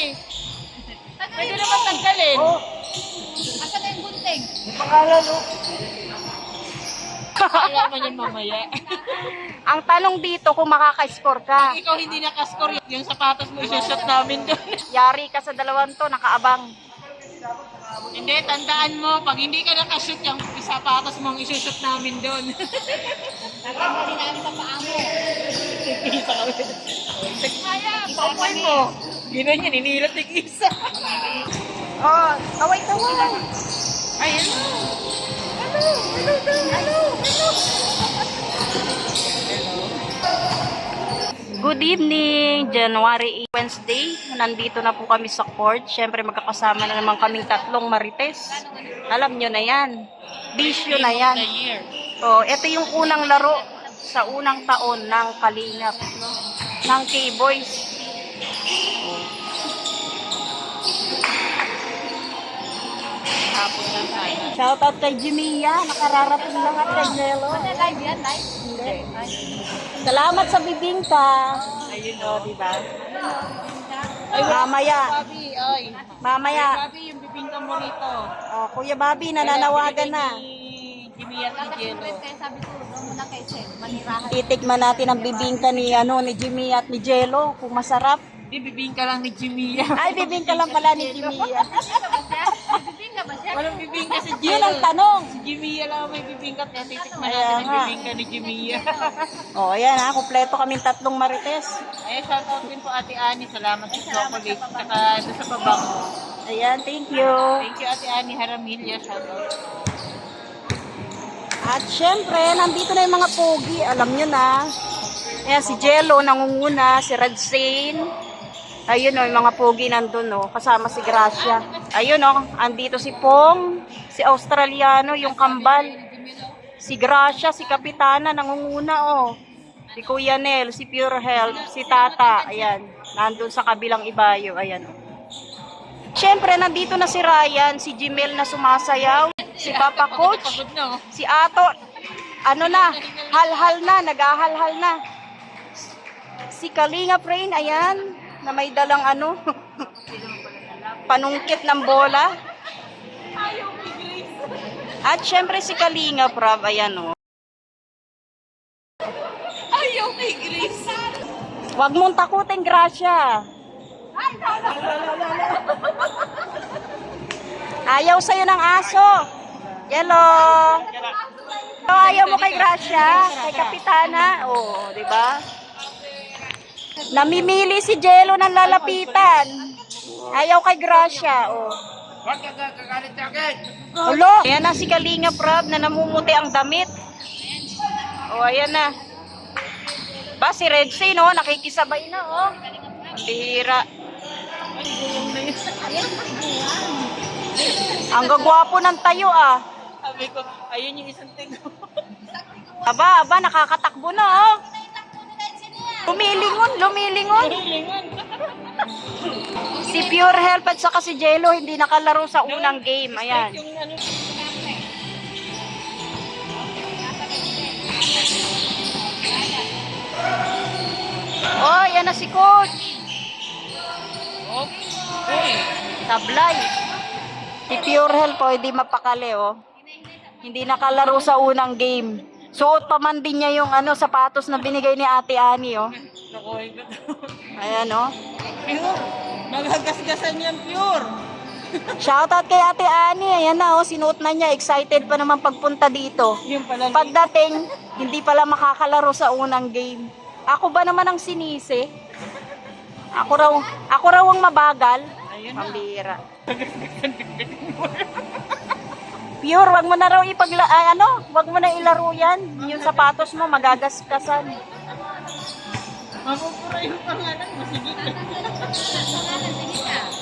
eh. Pwede naman tanggalin. Oh, Asa na yung gunting? may pangalan, oh. Kaya mo yan mamaya. Ang tanong dito kung makaka-score ka. Ikaw hindi nakascore yung sapatos mo, isusot namin doon. Yari ka sa dalawang to, nakaabang. Hindi, tandaan mo, pag hindi ka nakashoot yung sapatos mo, isusot namin doon. Tatanggalin namin sa paa mo. Isa kami. Kaya, papoy mo. Ginan yan, inilat yung isa. Oh, kaway-kaway. Ayun. Good evening, January 8, Wednesday. Nandito na po kami sa court. Siyempre magkakasama na naman kaming tatlong marites. Alam nyo na yan. Bisyo na yan. The year. So, ito yung unang laro sa unang taon ng Kalingap, no? Ng K-Boys. Tapos lang tayo. Shoutout kay Jimia. Nakararating lahat kay Nelo. Live yan, live? Salamat sa bibingka. Ayun O, diba? Ay, Mamaya. Bobby, ay. Mamaya. Bobby, yung bibingka mo rito. Oh, Kuya Bobby, nananawagan na. Jimmy at ni Jello. Kaya sabi ko, doon muna kay Sel, manirahan. Titikman natin ang bibingka ni Jimmy at ni Jello kung masarap. Hindi, bibingka lang ni Jimmy. Ay, bibingka lang pala ni Jimmy. Bibing ka ba siya? Walang bibingka si Yun Jello. ang tanong. Si Jimmy lang may bibingka. Kaya titikman Kaya natin ang nga. bibingka ni Jimmy. Oh, ayan ha, kumpleto kaming tatlong marites. Ay, shoutout din po Ate Ani. Salamat sa chocolate. Saka doon sa babang. Ayan, thank you. Thank you Ate Ani Haramilya. Shoutout. At syempre, nandito na yung mga pogi. Alam nyo na. Ayan, si Jello nangunguna, si Radsane. Ayun o, yung mga pogi nandun o. Kasama si Gracia. Ayun o, andito si Pong, si Australiano, yung kambal. Si Gracia, si Kapitana, nangunguna o. Si Kuya Nel, si Pure Health, si Tata. Ayan, nandun sa kabilang ibayo. Ayan o. Syempre, nandito na si Ryan, si Jimel na sumasayaw, si Papa Coach, Pagod na oh. si Ato, ano na, hal-hal na, nag-ahal-hal na. Si Kalinga Prain, ayan, na may dalang ano, panungkit ng bola. At syempre si Kalinga Prab, ayan o. Ayaw kay Grace. Huwag mong takutin, Gracia. Ayaw sa'yo ng aso. Yellow. So, ayaw mo kay Gracia, kay Kapitana. Oo, di ba? Namimili si Jello ng lalapitan. Ayaw kay Gracia. Oh. Hello. Ayan na si Kalinga Prab na namumuti ang damit. O, ayan na. Ba, si Redsy, no? Nakikisabay na, oh. Bihira. Ang gagwapo ng tayo, ah. Sabi ko, ayun yung isang tingin. Aba, nakakatakbo na, oh. Lumilingon. Si Pure Health at saka si Jello hindi nakalaro sa unang game. Ayan. Yung ano, Oh, yan na si Coach. okay. Tablay. Si Pure Health po, hindi mapakali, oh. Hindi nakalaro sa unang game. Suot pa man din niya yung ano, sapatos na binigay ni Ate Ani, oh. Nakuha ko to. Ayan, oh. Pure. Naghagasgasan yan, Pure. Shoutout kay Ate Ani. Ayan na, oh. Sinuot na niya. Excited pa naman pagpunta dito. Yung pala. Pagdating, hindi pala makakalaro sa unang game. Ako ba naman ang sinisi? Ako raw ang mabagal. Ayun na. Pambira. Pure, wag mo na raw wag mo na ilaro yan. Yung sapatos mo magagasgasan. Mapupura yung pangalan mo. Sige.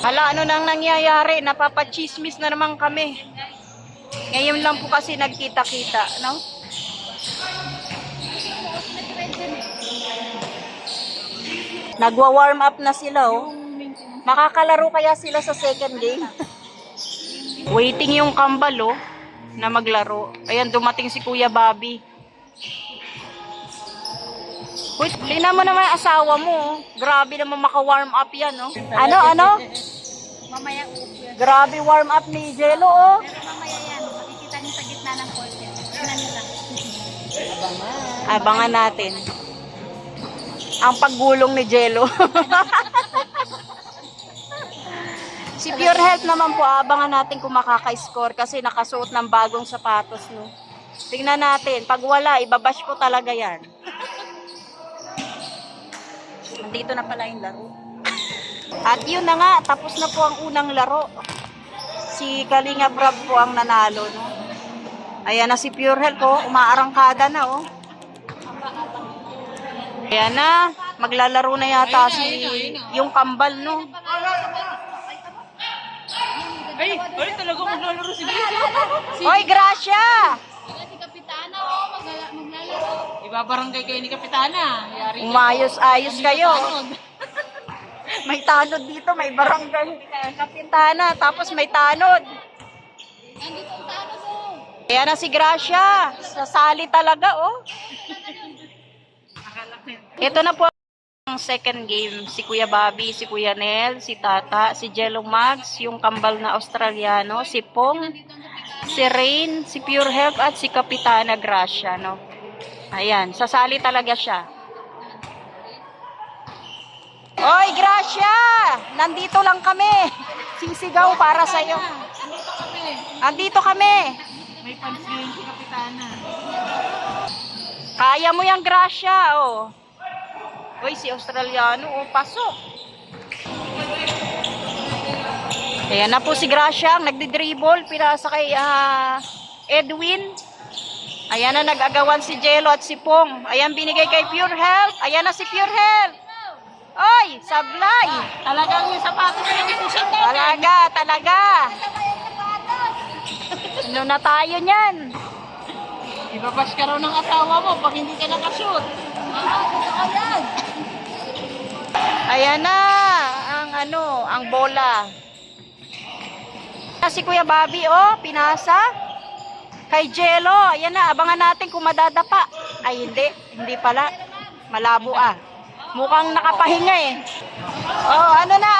Hala, ano nang nangyayari? Napapachismis na naman kami. Ngayon lang po kasi nagkita-kita, no? Nagwa-warm up na sila, oh. Makakalaro kaya sila sa second game? Waiting yung kambal, oh, na maglaro. Ayan, dumating si Kuya Bobby. Uy, tingnan mo naman yung asawa mo. Oh. Grabe naman maka-warm up yan, oh. Ano? Mamaya upo. Grabe warm up ni Jello, oh. Pero mamaya yan, makikita niyo sa gitna ng curtain. Tingnan niyo lang. Abangan natin. Ang paggulong ni Jello. Si Pure Health naman po, abangan natin kung makaka-score kasi nakasuot ng bagong sapatos, no. Tingnan natin. Pag wala, ibabash ko talaga yan. Nandito na pala yung laro. At yun na nga, tapos na po ang unang laro. Si Kalinga Brab po ang nanalo, no. Ayan na si Pure Health, oh. Umaarangkada na, oh. Ayan na. Maglalaro na yata yung kambal, no. Ay, talaga maglalaro si Grace. Oy, Gracia! Kaya si Kapitana, oh, maglalaro. Ibabarangay kayo ni Kapitana. Yari Umayos-ayos kayo. May tanod dito, may barangay kapitana, tapos may tanod. Nandito ang tano, oh. Ayan na si Gracia. Sasali talaga, oh. Ito na po ang second game. Si Kuya Bobby, si Kuya Nel, si Tata, si Jello Mags, yung kambal na Australiano, si Pong, si Rain, si Pure Health, at si Kapitana Gracia, no? Ayan, sasali talaga siya. Oy, Gracia! Nandito lang kami. Sisigaw para sa'yo. Andito kami. May pansin si Kapitana. Kaya mo yung Gracia, oh. Uy, si Australiano, oh, pasok. Ayan na po si Gracia, nagdi-dribble, pinasa kay Edwin. Ayan na, nag-agawan si Jello at si Pong. Ayan, binigay kay Pure Health. Ayan na si Pure Health. Oy, sablay. Talagang yung sapatos na yung isusot natin. Talaga. Ano na tayo niyan? Ibabash ka raw ng asawa mo pag hindi ka nakashoot. Ayan na, ang bola. Si Kuya Bobby, oh, pinasa. Kay Jello, ayan na, abangan natin kung madadapa. Ay, hindi pala. Malabo, ah. Mukhang nakapahinga, eh. Oh, ano na?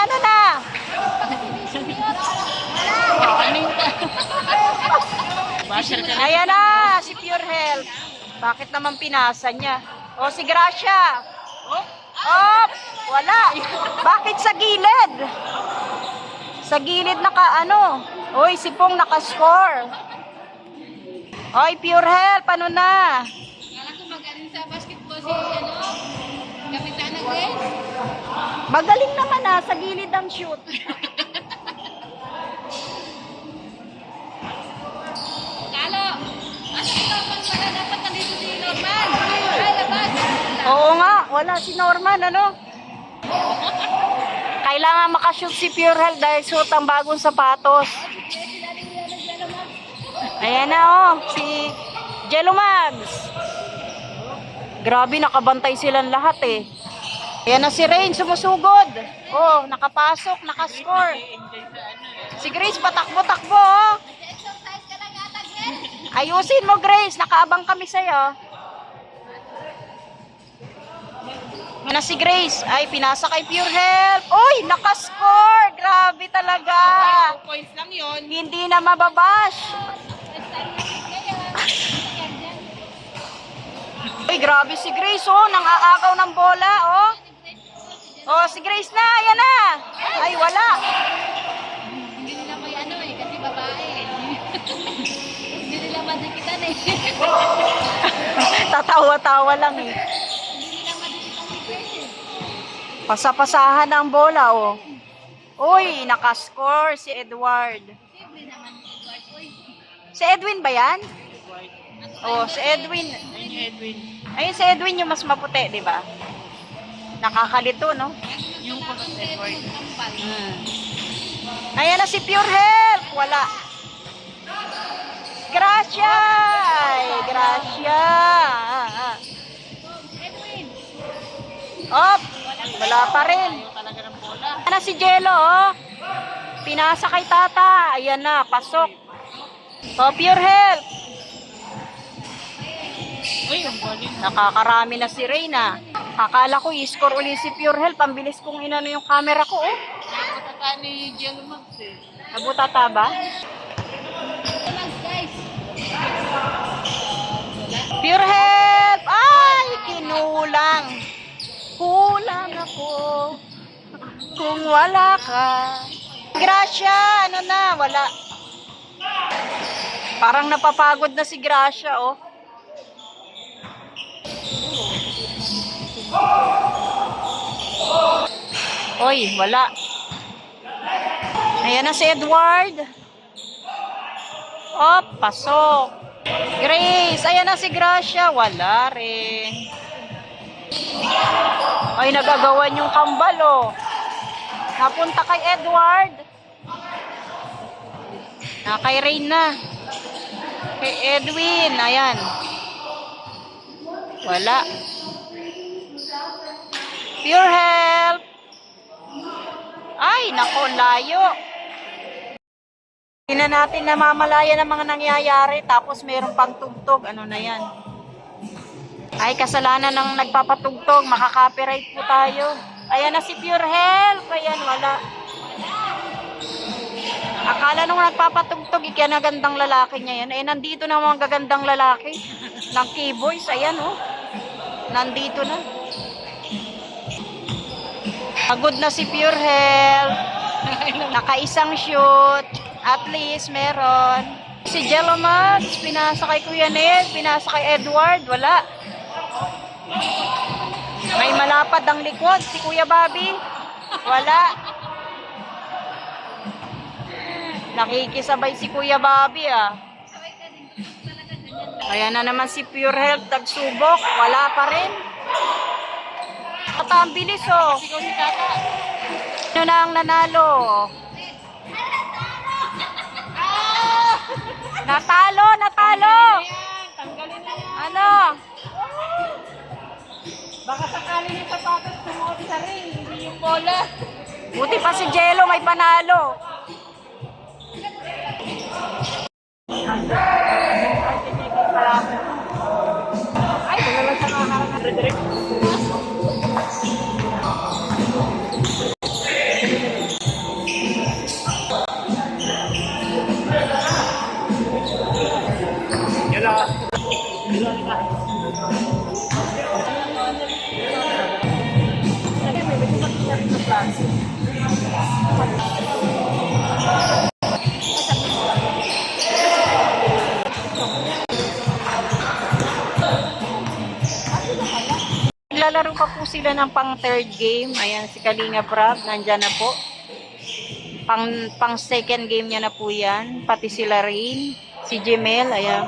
Basher ka na. Ayan na, si Pure Health. Bakit naman pinasa niya? Oh, si Gracia. Oh, wala. Bakit sa gilid? Sa gilid Uy, si Pong nakascore. Oy, Pure Health, ano na? Kala ko magaling sa basketball si, Kapitana Grace. Magaling naman sa gilid ang shoot. Kalo, asa ka pa pala dapat nandito si Norman? Ay, labas. Oo nga, wala si Norman, Kailangan makashoot si Pure Health dahil suot ang bagong sapatos. Ayan na, oh, si Jello Mags. Grabe, nakabantay silang lahat, eh. Ayan na si Rain, sumusugod. Oh, nakapasok, nakascore. Si Grace, patakbo-takbo, oh. Exercise ka lang yata, Grace. Ayusin mo, Grace. Nakaabang kami sa'yo. Ayan na si Grace. Ay, pinasa kay Pure Health. Uy, nakascore. Grabe talaga. 2 points lang yun. Hindi na mababash. Uy, grabe si Grace, oh. Nang-aagaw ng bola, oh. Oh, si Grace na. Ayan na. Ay, wala. Hindi nila may kasi babae. Hindi nila madikitan, Tatawa-tawa lang, eh. Hindi nila madikitan ni Grace, Pasapasahan ang bola, oh. Uy, nakascore si Edward. Siyempre naman, Edward. Uy, Si Edwin ba yan? Oh, si Edwin. Ayun yung Edwin. Ayun, si Edwin yung mas maputi, di ba? Nakakalito, no? Yung pag Edward. Kampal. Ayan na si Pure Health. Wala. Gracia! Ay, Gracia! Edwin. Op! Wala pa rin. Ayaw talaga ng bola. Ayan na si Jello, oh. Pinasa kay Tata. Ayan na, pasok. Oh, Pure Health. Uy, ang galing. Nakakarami na si Reyna. Akala ko i-score uli si Pure Health. Ang bilis kong inano yung camera ko, oh. Nakatata ni Jello Max eh. Nabutata ba? Relax, guys. Pure Health! Ay, kinulang. Kulang ako. Kung wala ka. Gracia, ano na, wala. Parang napapagod na si Gracia, oh. Oy, wala. Ayan na si Edward. Oh, pasok. Grace, ayan na si Gracia. Wala rin. Ay, nagagawan yung kambal, oh. Napunta kay Edward. Kay Rain na. Kay Edwin, ayan. Wala. Pure Health. Ay, nako, layo. Hindi na natin namamalaya ng mga nangyayari, tapos mayroong pang tugtog. Ano na yan? Ay, kasalanan ng nagpapatugtog. Makaka-copyright po tayo. Ayan na si Pure Health. Ayan, wala. Akala nung nagpapatugtog, ikinagandang lalaki niya yan. Eh, nandito na mga gagandang lalaki. Ng K-Boys. Ayan, oh. Nandito na. Pagod na si Pure Health. Nakaisang shoot. At least, meron. Si Jello Max, pinasa kay Kuya Ned, pinasa kay Edward, wala. May malapad ang likod, si Kuya Bobby, wala. Nakikisabay si Kuya Bobby, ah. Ayan na naman si Pure Health, nagsubok, wala pa rin. Tata, ang bilis, oh. Sigaw si Tata. Ano na ang nanalo? Natalo, natalo. Ayan, tanggalin na yan. Ano? Baka sakaling yung sapatos sumuot sa ring, hindi yung bola. Buti pa si Jello may panalo. Ay, wala lang sa nakakarang. Naglalaro pa po sila ng pang third game. Ayan, si Kalinga Prab, nandyan na po. Pang second game niya na po yan. Pati sila Rain, si Jemel, ayan,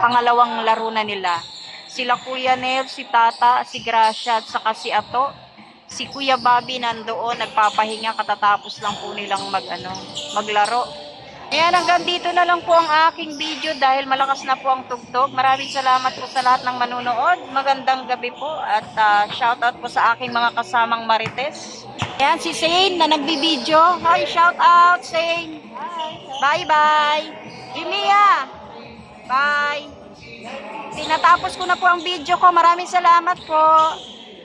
pangalawang laro na nila. Sila Kuya Nel, si Tata, si Gracia, at saka si Ato. Si Kuya Bobby nandoon, nagpapahinga, katatapos lang po nilang maglaro. Ayan, hanggang dito na lang po ang aking video dahil malakas na po ang tugtog. Maraming salamat po sa lahat ng manunood. Magandang gabi po at shoutout po sa aking mga kasamang Marites. Ayan, si Shane na nagbibideo. Hi, shoutout, Shane. Bye-bye. Jimia. Bye. Tinatapos ko na po ang video ko. Maraming salamat po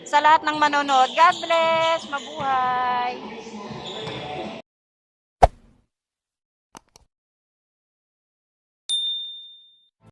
sa lahat ng manonood. God bless. Mabuhay.